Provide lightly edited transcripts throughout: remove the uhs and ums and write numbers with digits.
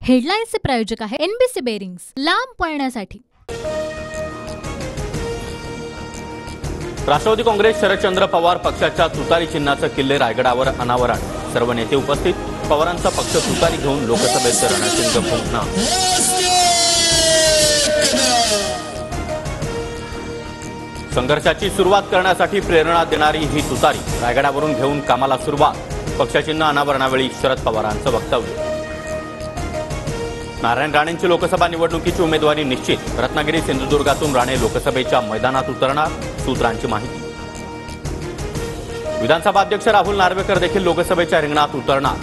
हेडलाईन्सचे प्रायोजक आहे NBC bearings, लांब पळण्यासाठी। राष्ट्रवादी काँग्रेस शरदचंद्र पवार पक्षाच्या तुतारी चिन्हाचं किल्ले रायगडावर अनावरण। सर्व नेते उपस्थित। पवारांचा पक्ष तुतारी घेऊन लोकसभेत रणशिंग फुंकणार। संघर्षाची सुरुवात करण्यासाठी प्रेरणा देणारी ही तुतारी रायगडावरून घेऊन कामाला सुरुवात। पक्षचिन्ह अनावरणावेळी शरद पवारांचं वक्तव्य। नारायण राणेंची लोकसभा निवडणुकीची उमेदवारी निश्चित। रत्नागिरी सिंधुदुर्गातून राणे लोकसभेच्या मैदानात उतरणार, सूत्रांची माहिती। विधानसभा अध्यक्ष राहुल नार्वेकर देखील लोकसभेच्या रिंगणात उतरणार।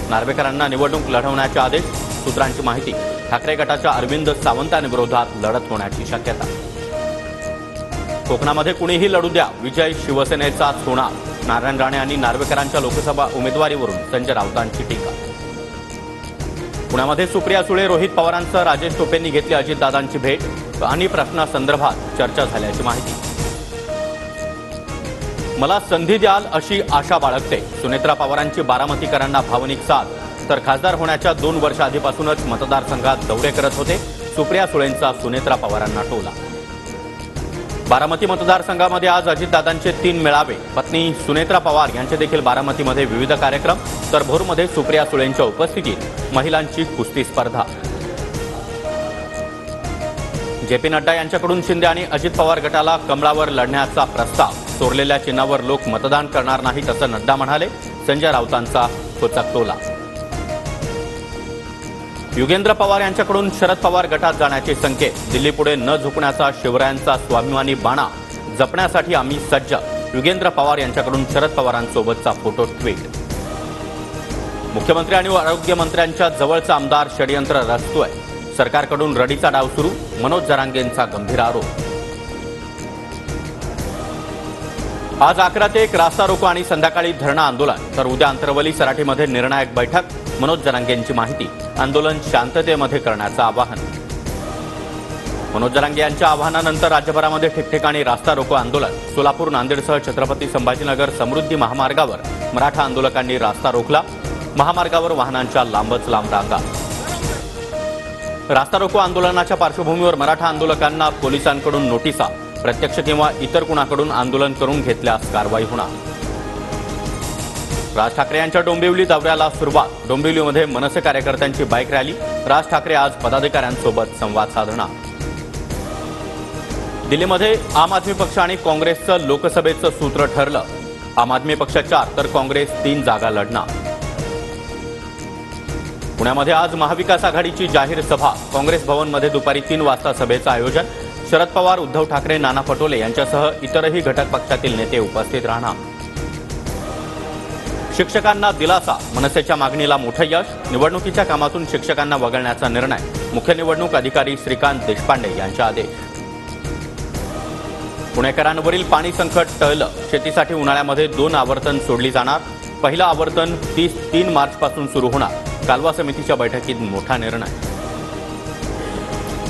नार्वेकरांना निवडणूक लढवण्याचे आदेश, सूत्रांची माहिती। ठाकरे गटाच्या अरविंद सावंतांविरोधात लढत होण्याची शक्यता। कोकणामध्ये कुणीही लढू द्या, विजय शिवसेनेचाच होणार। नारायण राणे आणि नार्वेकरांच्या लोकसभा उमेदवारीवरून संजय राऊतांची टीका। पुण्यामध्ये सुप्रिया सुळे, रोहित पवारांसह राजेश टोपेंनी घेतली अजितदादांची भेट आणि प्रश्नासंदर्भात चर्चा झाल्याची माहिती। मला संधी द्याल अशी आशा बाळगते। सुनेत्रा पवारांची बारामतीकरांना भावनिक साथ। तर खासदार होण्याच्या 2 वर्ष आधीपासूनच मतदारसंघात दौरे करत होते। सुप्रिया सुळेंचा सुनेत्रा पवारांना टोला। बारामती मतदारसंघामध्ये आज अजितदादांचे 3 मेळावे। पत्नी सुनेत्रा पवार यांचे देखील बारामतीमध्ये विविध कार्यक्रम। तर भोरमध्ये सुप्रिया सुळेंच्या उपस्थितीत महिलांची कुस्ती स्पर्धा। जेपी नड्डा यांच्याकडून शिंदे आणि अजित पवार गटाला कमळावर लढण्याचा प्रस्ताव। चोरलेल्या चिन्हावर लोक मतदान करणार नाहीत असं नड्डा म्हणाले। संजय राऊतांचा खोचक टोला। युगेंद्र पवार यांच्याकडून शरद पवार गटात जाण्याचे संकेत। दिल्लीपुढे न झुकण्याचा शिवरायांचा स्वाभिमानी बाणा जपण्यासाठी आम्ही सज्ज। युगेंद्र पवार यांच्याकडून शरद पवारांसोबतचा फोटो ट्विट। मुख्यमंत्री आणि आरोग्यमंत्र्यांच्या जवळचा आमदार षडयंत्र रचतोय। सरकारकडून रडीचा डाव सुरू, मनोज जरांगेंचा गंभीर आरोप। आज 11 ते 1 रास्ता रोको आणि संध्याकाळी धरणं आंदोलन। तर उद्या अंतरवली सराटीमध्ये निर्णायक बैठक। मनोज जरांगेंची माहिती। आंदोलन शांततेमध्ये करण्याचं आवाहन। मनोज जरांगे यांच्या आवाहनानंतर राज्यभरामध्ये ठिकठिकाणी रास्ता रोको आंदोलन। सोलापूर, नांदेडसह छत्रपती संभाजीनगर समृद्धी महामार्गावर मराठा आंदोलकांनी रास्ता रोखला। महामार्गावर वाहनांच्या लांबच लांब रांगा। रास्ता रोको आंदोलनाच्या पार्श्वभूमीवर मराठा आंदोलकांना पोलिसांकडून नोटिसा। प्रत्यक्ष किंवा इतर कुणाकडून आंदोलन करून घेतल्यास कारवाई होणार। राज ठाकरे यांच्या डोंबिवली दौऱ्याला सुरुवात। डोंबिवलीमध्ये मनसे कार्यकर्त्यांची बाईक रॅली। राज ठाकरे आज पदाधिकाऱ्यांसोबत संवाद साधणार। दिल्लीमध्ये आम आदमी पक्ष आणि काँग्रेसचं लोकसभेचं सूत्र ठरलं। आम आदमी पक्ष 4 तर काँग्रेस 3 जागा लढणार। पुण्यामध्ये आज महाविकास आघाडीची जाहीर सभा। काँग्रेस भवनमध्ये दुपारी 3 वाजता सभेचं आयोजन। शरद पवार, उद्धव ठाकरे, नाना पटोले यांच्यासह इतरही घटक पक्षातील नेते उपस्थित राहणार। शिक्षकांना दिलासा, मनसेच्या मागणीला मोठं यश। निवडणुकीच्या कामातून शिक्षकांना वगळण्याचा निर्णय। मुख्य निवडणूक अधिकारी श्रीकांत देशपांडे यांचे आदेश। पुणेकरांवरील पाणी संकट टळलं। शेतीसाठी उन्हाळ्यामध्ये 2 आवर्तन सोडली जाणार। पहिलं आवर्तन 3 मार्चपासून सुरू होणार। कालवा समितीच्या बैठकीत मोठा निर्णय।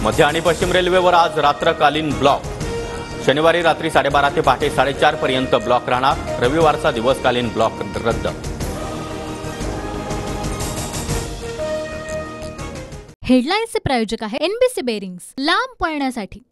मध्य आणि पश्चिम रेल्वेवर आज रात्रकालीन ब्लॉक। शनिवारी रात्री 12:30 ते पहाटे 4:30 पर्यंत ब्लॉक राहणार। रविवारचा दिवसकालीन ब्लॉक रद्द। हेडलाईन्सचे प्रायोजक आहे एनबीसी बेरिंग्स, लांब पळण्यासाठी।